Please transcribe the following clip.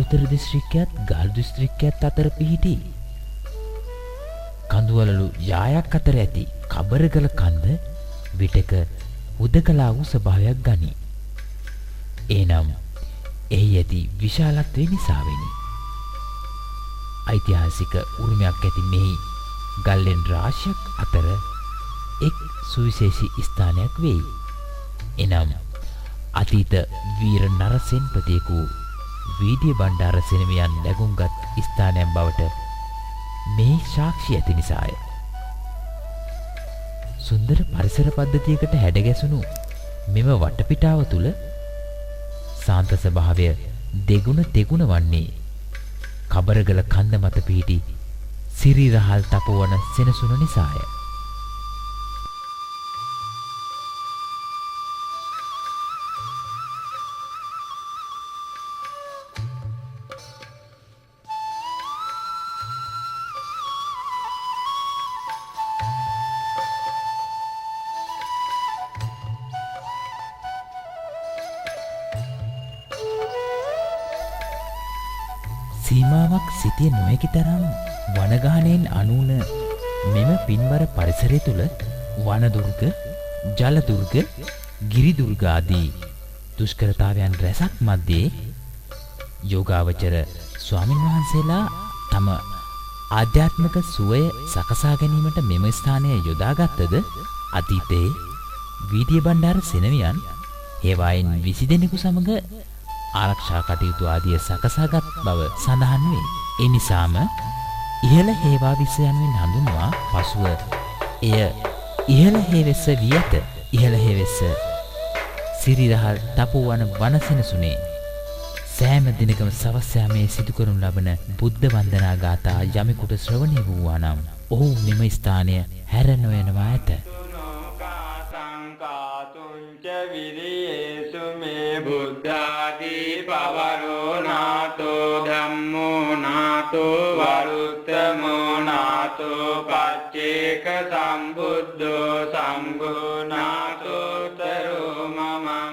ගංගාවතර දිස්ත්‍රික්කයත් ගල් දිස්ත්‍රික්කයත් අතර පිහිටි කඳුවලලු යායක් අතර ඇති කබරගල කන්ද විටක උදකලා වූ ස්වභාවයක් ගනී. එනම් එහි ඇති විශාලත්වය නිසාවෙනි. ඓතිහාසික උරුමයක් ඇති මෙහි ගල්ලෙන් රාශියක් අතර එක් සුවිශේෂී ස්ථානයක් වෙයි. එනම් අතීත වීර නරසෙන්පතියෙකු වීදිය බණ්ඩාර සෙනවියන් නැගුම්ගත් ස්ථානයක් බවට මේ සාක්ෂි ඇති නිසාය. සුන්දර පරිසර පද්ධතියකට හැඩගැසුණු මෙම වටපිටාව තුළ සාන්ත ස්වභාවය දෙගුණ තෙගුණ වන්නේ කබරගල කන්ද මත පිහිටි සිරිරහල් තපෝවන සෙනසුන නිසාය. සීමාවක් සිටිය නොහැකි තරම් වනගහනයෙන් අනූන මෙම පින්බර පරිසරය තුළ වනදුර්ග, ජලදුර්ග, ගිරිදුර්ග ආදී දුෂ්කරතාවයන් රැසක් මැද්දේ යෝගාවචර ස්වාමින් වහන්සේලා තම ආධ්‍යාත්මික සුවය සකසා ගැනීමට මෙම ස්ථානය යොදාගත්තද අතීතයේ වීදිය බණ්ඩාර සෙනවියන් හේවායින් 20 දෙනෙකු සමග ආරක්ෂා කටයුතු ආදිය සකසාගත් බව සඳහන් වේ. ඒ නිසාම ඉහළ හේවා විස්ස යනුවෙන් හඳුන්වා පසුව එය ඉහළ හේවෙස්ස වී ඇත. ඉහළ හේවෙස්ස සිරිරහල් තපුවන වනසෙනසුනේ සෑම දිනකම සවස් යාමේ සිදු කරනු ලබන බුද්ධ වන්දනා ගාථා යමෙකුට ශ්‍රවණය වූවා නම් ඔහු මෙම ස්ථානය හැර නොයනවා ඇත. විරියේසු මේ බුද්ධාදී පවරෝ නාතෝ ධම්මෝ නාතෝ වරුත්තමෝ නාතෝ පච්චේක සම්බුද්ධෝ සංඝෝ නාතෝ තරෝ මම